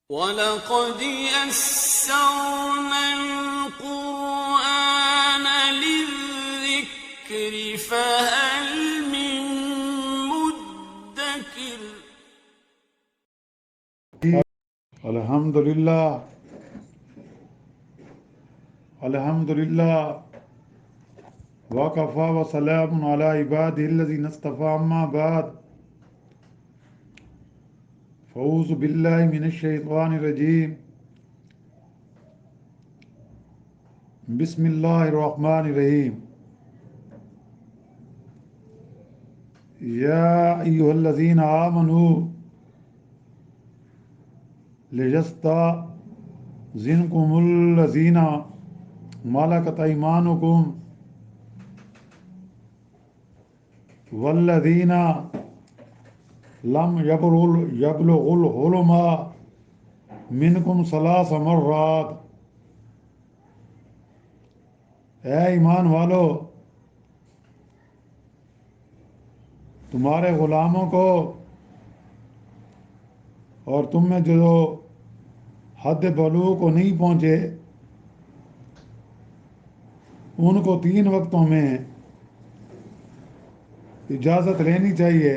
وَلَقَدْ يَسَّرْنَا الْقُرْآنَ لِلذِّكْرِ فَهَلْ مِن مُّدَّكِرٍ۔ الحمدللہ وَكَفَى وَسَلَامٌ عَلَى عِبَادِهِ الَّذِينَ اصْطَفَىٰ أَمَّا بَعْدُ فَأَعُوذُ بِاللَّهِ مِنَ الشَّيْطَانِ الرَّجِيمِ بسم اللہ الرحمن الرحیم یا ایھا الذین آمنوا لیستأذنکم الذین ملکت ایمانکم والذین لم یبلغوا الحلم منکم ثلاث مرات۔ اے ایمان والو، تمہارے غلاموں کو اور تم میں جو حد بلوغ کو نہیں پہنچے ان کو 3 وقتوں میں اجازت لینی چاہیے،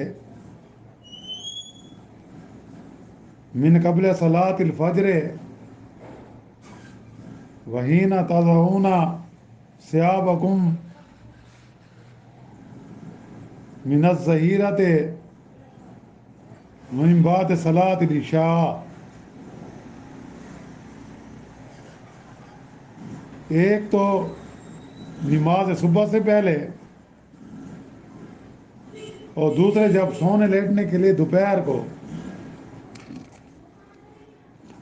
من قبل صلاۃ الفجر وحین تضعون ثیابکم من الظہیرۃ ومن بعد صلاۃ العشاء۔ ایک تو نماز صبح سے پہلے، اور دوسرے جب سونے لیٹنے کے لیے دوپہر کو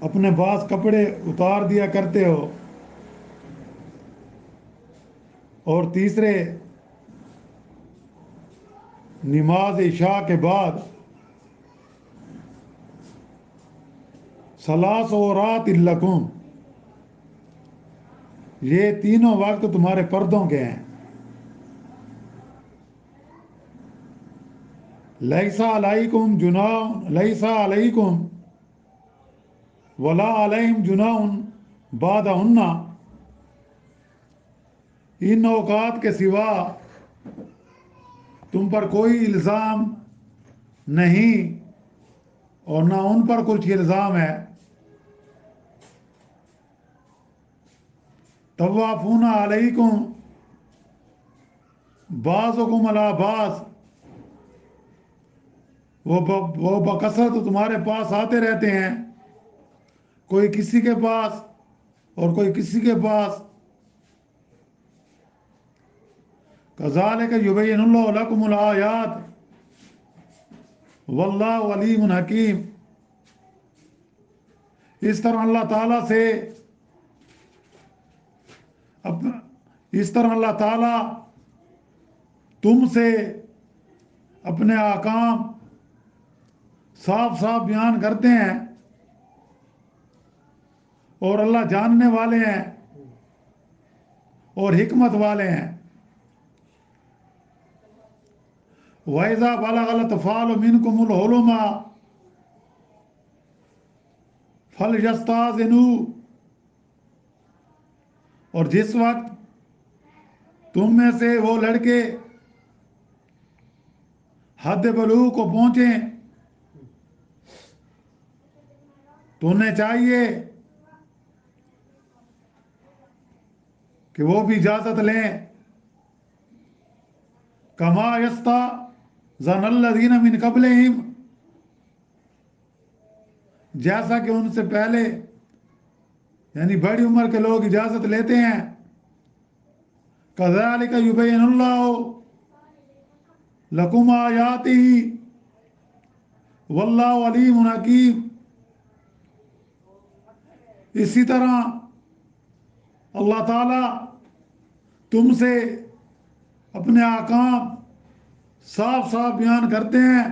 اپنے بعض کپڑے اتار دیا کرتے ہو، اور تیسرے نماز عشاء کے بعد ثلاث عورات لکم، یہ تینوں وقت تمہارے پردوں کے ہیں۔ لیسا علیکم ولا علیہم جناح بعدہن، ان اوقات کے سوا تم پر کوئی الزام نہیں اور نہ ان پر کچھ الزام ہے۔ طوافون علیکم بعضکم علی بعض، وہ بکثرت تمہارے پاس آتے رہتے ہیں، کوئی کسی کے پاس اور کوئی کسی کے پاس۔ کذالک یبین اللہ لکم الآیات واللہ علیم حکیم۔ اس طرح اللہ تعالیٰ تم سے اپنے احکام صاف صاف بیان کرتے ہیں، اور اللہ جاننے والے ہیں اور حکمت والے ہیں۔ وَإِذَا بَلَغَ الْأَطْفَالُ مِنْكُمُ الْحُلُمَ فَلْيَسْتَأْذِنُوا، اور جس وقت تم میں سے وہ لڑکے حد بلوغ کو پہنچیں تو انہیں چاہیے کہ وہ بھی اجازت لیں، کما یستأذن الذین من قبلہم، جیسا کہ ان سے پہلے یعنی بڑی عمر کے لوگ اجازت لیتے ہیں۔ کذالک یبین اللہ لکم آیاتہ واللہ علیم حکیم۔ اسی طرح اللہ تعالیٰ تم سے اپنے احکام صاف صاف بیان کرتے ہیں،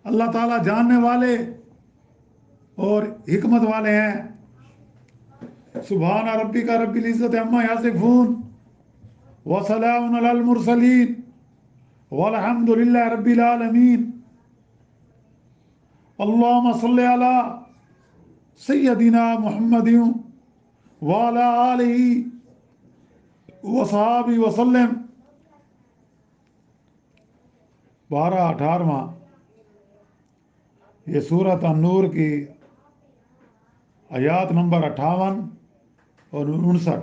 اللہ تعالیٰ جاننے والے اور حکمت والے ہیں۔ سبحان ربک رب العزت عما یصفون وسلام علی المرسلین والحمد للہ رب العالمین۔ اللہم صلی علی سیدنا محمد وعلی آلہ وصحابہ وسلم. 18واں یہ سورۃ النور کی آیات نمبر 58 اور 59،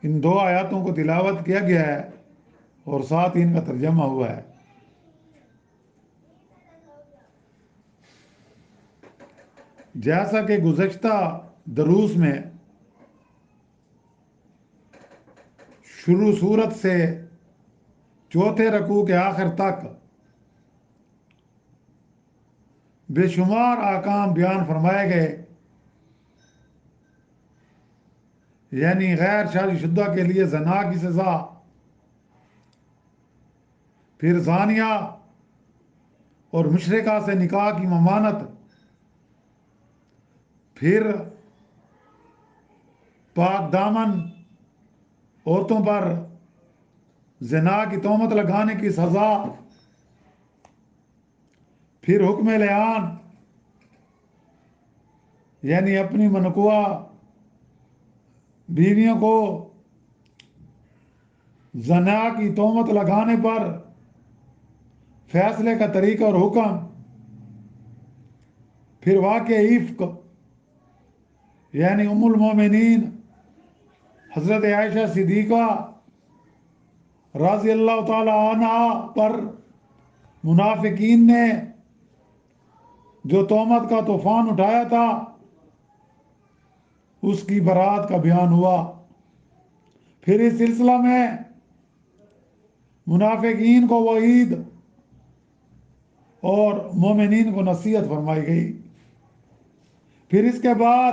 ان 2 آیاتوں کو تلاوت کیا گیا ہے اور ساتھ ہی ان کا ترجمہ ہوا ہے. جیسا کہ گزشتہ دروس میں شروع سورت سے چوتھے رکوع کے آخر تک بے شمار احکام بیان فرمائے گئے، یعنی غیر شادی شدہ کے لیے زنا کی سزا، پھر زانیہ اور مشرکہ سے نکاح کی ممانعت، پھر پاک دامن عورتوں پر زنا کی تہمت لگانے کی سزا، پھر حکم لعان یعنی اپنی منقوہ بیویوں کو زنا کی تہمت لگانے پر فیصلے کا طریقہ اور حکم، پھر واقع افک یعنی ام المومنین حضرت عائشہ صدیقہ رضی اللہ تعالی عنہ پر منافقین نے جو تہمت کا طوفان اٹھایا تھا اس کی برات کا بیان ہوا. پھر اس سلسلہ میں منافقین کو وعید اور مومنین کو نصیحت فرمائی گئی. پھر اس کے بعد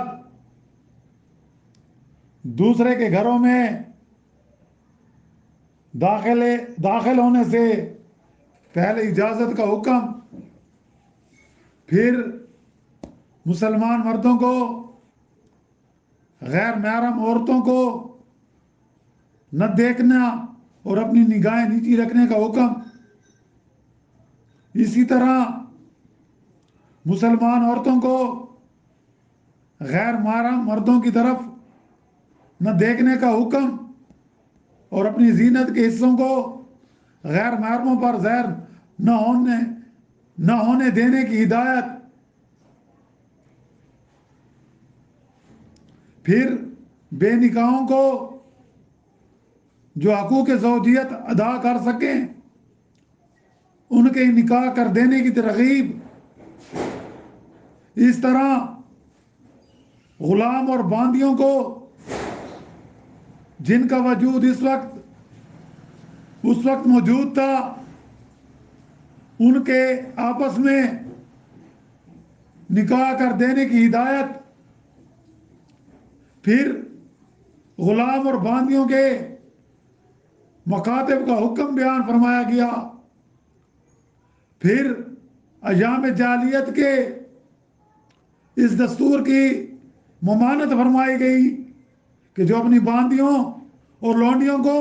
دوسرے کے گھروں میں داخل ہونے سے پہلے اجازت کا حکم، پھر مسلمان مردوں کو غیر محرم عورتوں کو نہ دیکھنا اور اپنی نگاہیں نیچی رکھنے کا حکم، اسی طرح مسلمان عورتوں کو غیر محرم مردوں کی طرف نہ دیکھنے کا حکم اور اپنی زینت کے حصوں کو غیر محرموں پر ظاہر نہ ہونے دینے کی ہدایت. پھر بے نکاحوں کو جو حقوق زوجیت ادا کر سکیں ان کے نکاح کر دینے کی ترغیب. اس طرح غلام اور باندیوں کو جن کا وجود اس وقت موجود تھا ان کے آپس میں نکاح کر دینے کی ہدایت. پھر غلام اور باندیوں کے مکاتب کا حکم بیان فرمایا گیا. پھر ایام جاہلیت کے اس دستور کی ممانعت فرمائی گئی کہ جو اپنی باندیوں اور لونڈیوں کو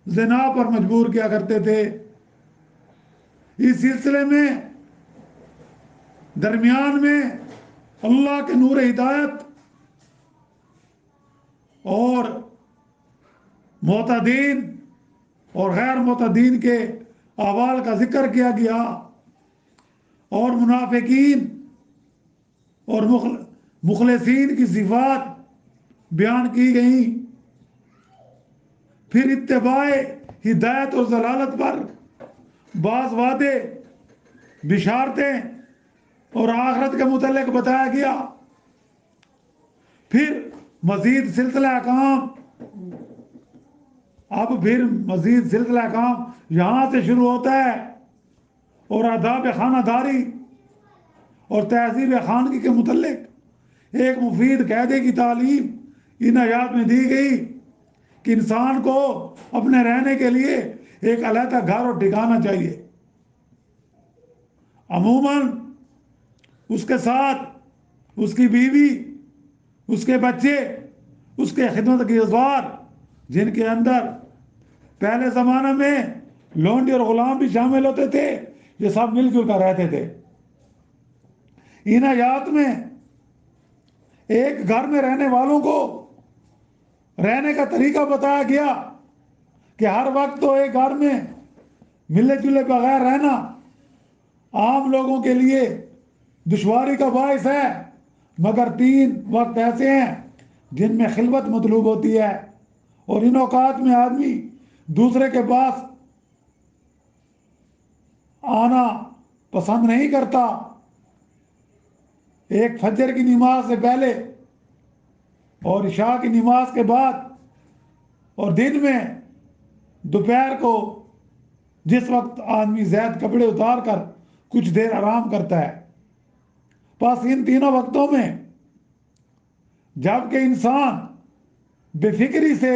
زنا پر مجبور کیا کرتے تھے. اس سلسلے میں درمیان میں اللہ کے نور ہدایت اور معتدین اور غیر معتدین کے احوال کا ذکر کیا گیا اور منافقین اور مخلصین کی صفات بیان کی گئیں. پھر اتباع ہدایت اور ضلالت پر بعض وعدے، بشارتیں اور آخرت کے متعلق بتایا گیا. پھر مزید سلسلہ احکام، پھر مزید سلسلہ احکام یہاں سے شروع ہوتا ہے اور آداب خانہ داری اور تہذیب خانگی کے متعلق ایک مفید قاعدے کی تعلیم ان آیات میں دی گئی کہ انسان کو اپنے رہنے کے لیے ایک علیحدہ گھر اور ٹھکانہ چاہیے. عموماً اس کے ساتھ اس کی بیوی، اس کے بچے، اس کے خدمت گزار جن کے اندر پہلے زمانے میں لونڈی اور غلام بھی شامل ہوتے تھے، یہ سب مل جل کر رہتے تھے. ان آیات میں ایک گھر میں رہنے والوں کو رہنے کا طریقہ بتایا گیا کہ ہر وقت تو ایک گھر میں ملے جلے بغیر رہنا عام لوگوں کے لیے دشواری کا باعث ہے، مگر 3 وقت ایسے ہیں جن میں خلوت مطلوب ہوتی ہے، اور ان اوقات میں آدمی دوسرے کے پاس آنا پسند نہیں کرتا۔ ایک فجر کی نماز سے پہلے اور عشاء کی نماز کے بعد، اور دن میں دوپہر کو جس وقت آدمی زائد کپڑے اتار کر کچھ دیر آرام کرتا ہے۔ بس ان تینوں وقتوں میں جب کہ انسان بے فکری سے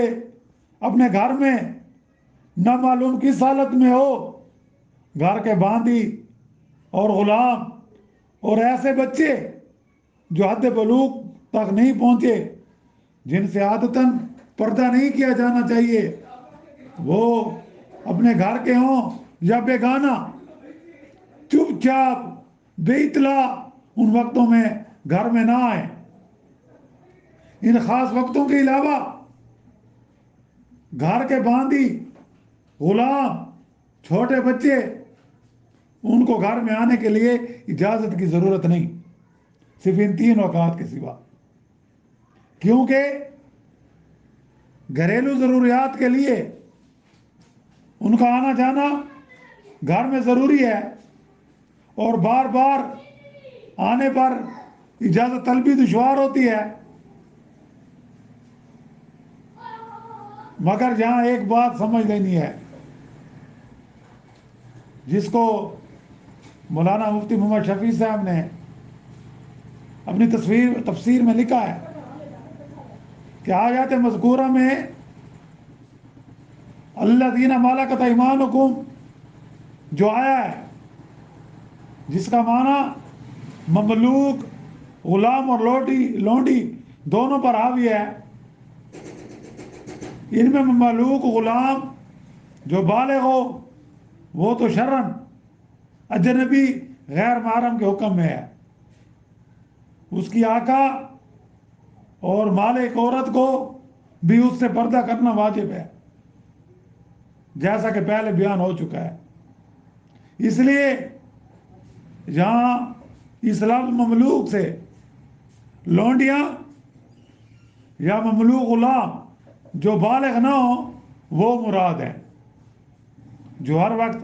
اپنے گھر میں نہ معلوم کس حالت میں ہو، گھر کے باندی اور غلام اور ایسے بچے جو حد بلوغ تک نہیں پہنچے، جن سے عادتاً پردہ نہیں کیا جانا چاہیے، وہ اپنے گھر کے ہوں یا بیگانہ، چپ چاپ بے اطلاع ان وقتوں میں گھر میں نہ آئیں۔ ان خاص وقتوں کے علاوہ گھر کے باندی، غلام، چھوٹے بچے، ان کو گھر میں آنے کے لیے اجازت کی ضرورت نہیں، صرف ان 3 اوقات کے سوا، کیونکہ گھریلو ضروریات کے لیے ان کا آنا جانا گھر میں ضروری ہے، اور بار بار آنے پر اجازت طلبی دشوار ہوتی ہے۔ مگر یہاں ایک بات سمجھ لینی ہے، جس کو مولانا مفتی محمد شفیع صاحب نے اپنی تفسیر میں لکھا ہے کہ آیات مذکورہ میں الذین ملکت ایمانکم جو آیا ہے، جس کا معنی مملوک، غلام اور لونڈی دونوں پر حاوی ہے۔ ان میں مملوک غلام جو بالغ ہو وہ تو شرعاً اجنبی غیر محرم کے حکم میں ہے، اس کی آقا اور مالک عورت کو بھی اس سے پردہ کرنا واجب ہے، جیسا کہ پہلے بیان ہو چکا ہے۔ اس لیے یہاں اسلام مملوک سے لونڈیاں یا مملوک غلام جو بالغ نہ ہو وہ مراد ہے، جو ہر وقت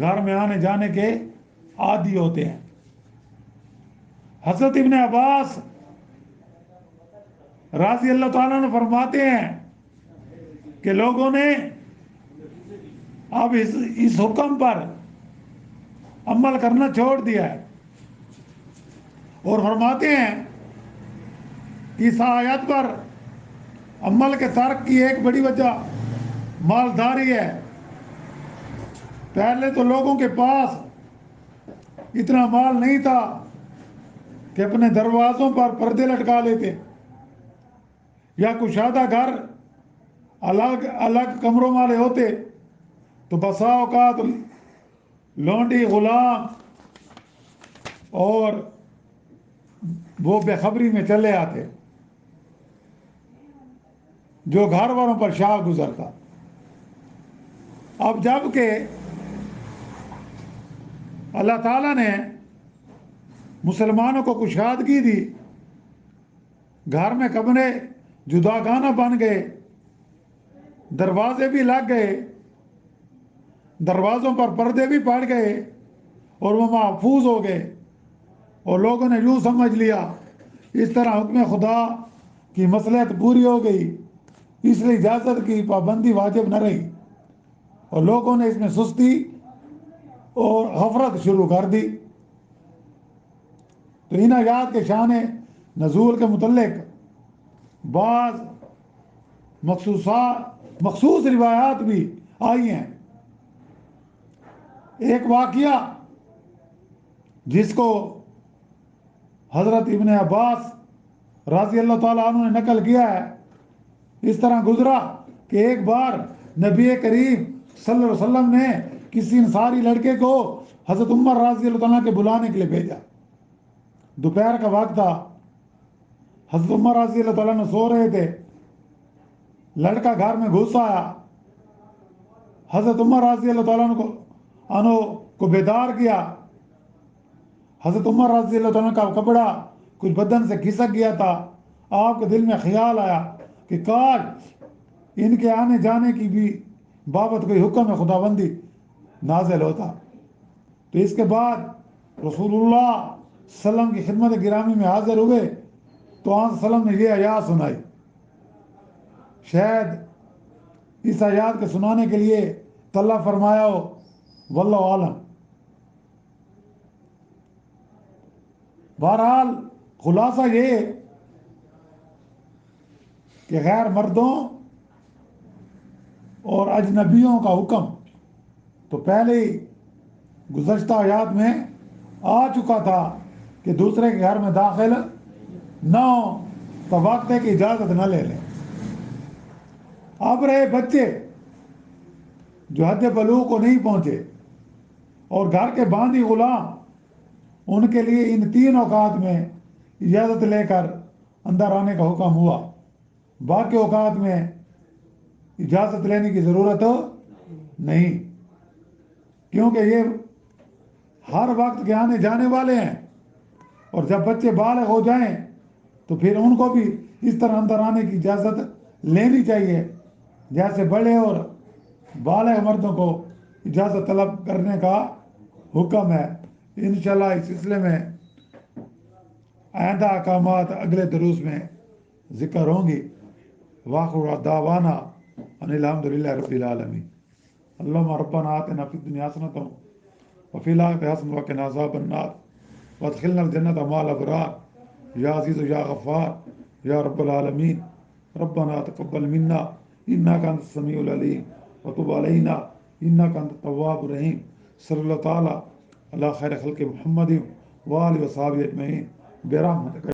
گھر میں آنے جانے کے عادی ہوتے ہیں۔ حضرت ابن عباس رضی اللہ تعالیٰ نے فرماتے ہیں کہ لوگوں نے اب اس حکم پر عمل کرنا چھوڑ دیا ہے، اور فرماتے ہیں کہ اس آیت پر عمل کے ترک کی ایک بڑی وجہ مالداری ہے۔ پہلے تو لوگوں کے پاس اتنا مال نہیں تھا کہ اپنے دروازوں پر پردے لٹکا لیتے، یا کشادہ گھر الگ الگ کمروں والے ہوتے تو بسا اوقات لونڈی، غلام اور وہ بے خبری میں چلے آتے، جو گھر والوں پر شاہ گزرتا۔ اب جب کہ اللہ تعالیٰ نے مسلمانوں کو کشادگی دی، گھر میں کمرے جداگانہ بن گئے، دروازے بھی لگ گئے، دروازوں پر پردے بھی پڑ گئے، اور وہ محفوظ ہو گئے، اور لوگوں نے یوں سمجھ لیا اس طرح حکم خدا کی مصلحت پوری ہو گئی، اس لیے اجازت کی پابندی واجب نہ رہی، اور لوگوں نے اس میں سستی اور غفلت شروع کر دی۔ تو ان آیات کے شان نزول کے متعلق بعض مخصوص روایات بھی آئی ہیں۔ ایک واقعہ جس کو حضرت ابن عباس رضی اللہ تعالیٰ عنہ نے نقل کیا ہے، اس طرح گزرا کہ ایک بار نبی کریم صلی اللہ علیہ وسلم نے کسی انصاری لڑکے کو حضرت عمر رضی اللہ تعالیٰ کے بلانے کے لیے بھیجا۔ دوپہر کا وقت تھا، حضرت عمر رضی اللہ تعالیٰ عنہ سو رہے تھے، لڑکا گھر میں گھس آیا، حضرت عمر رضی اللہ تعالیٰ عنہ کو بیدار کیا۔ حضرت عمر رضی اللہ تعالیٰ عنہ کا کپڑا کچھ بدن سے کھسک گیا تھا، آپ کے دل میں خیال آیا کہ کاش ان کے آنے جانے کی بھی بابت کوئی حکم خداوندی نازل ہوتا۔ تو اس کے بعد رسول اللہ صلی اللہ علیہ وسلم کی خدمت گرامی میں حاضر ہوئے تو آن صلی اللہ علیہ وسلم نے یہ آیات سنائی۔ شاید اس آیات کے سنانے کے لیے اللہ فرمایا ہو، واللہ عالم۔ بہرحال خلاصہ یہ کہ غیر مردوں اور اجنبیوں کا حکم تو پہلے ہی گزشتہ آیات میں آ چکا تھا کہ دوسرے کے گھر میں داخل نہ ہو، تو وقت ہے کہ اجازت نہ لے لیں۔ اب رہے بچے جو حد بلوغ کو نہیں پہنچے اور گھر کے باندھی غلام، ان کے لیے ان 3 اوقات میں اجازت لے کر اندر آنے کا حکم ہوا، باقی اوقات میں اجازت لینے کی ضرورت نہیں، کیونکہ یہ ہر وقت کے آنے جانے والے ہیں، اور جب بچے بالغ ہو جائیں تو پھر ان کو بھی اس طرح اندر آنے کی اجازت لینی چاہیے جیسے بڑے اور بالغ مردوں کو اجازت طلب کرنے کا حکم ہے۔ انشاءاللہ اس سلسلے میں آئندہ احکامات اگلے دروس میں ذکر ہوں گی۔ وآخر دعوانا ان الحمدللہ رب العالمین۔ اللہم ربنا آتنا فی الدنیا حسنۃ وفی الآخرۃ حسنۃ وقنا عذاب النار وادخلنا الجنۃ مع الابرار یا عزیز یا غفار یا رب العالمین۔ ربنا تقبل منا انک انت السمیع العلیم وتب علینا انک انت التواب الرحیم۔ صلی اللہ تعالی علی خیر خلق محمد وآلہ وصحبہ اجمعین برحمتک۔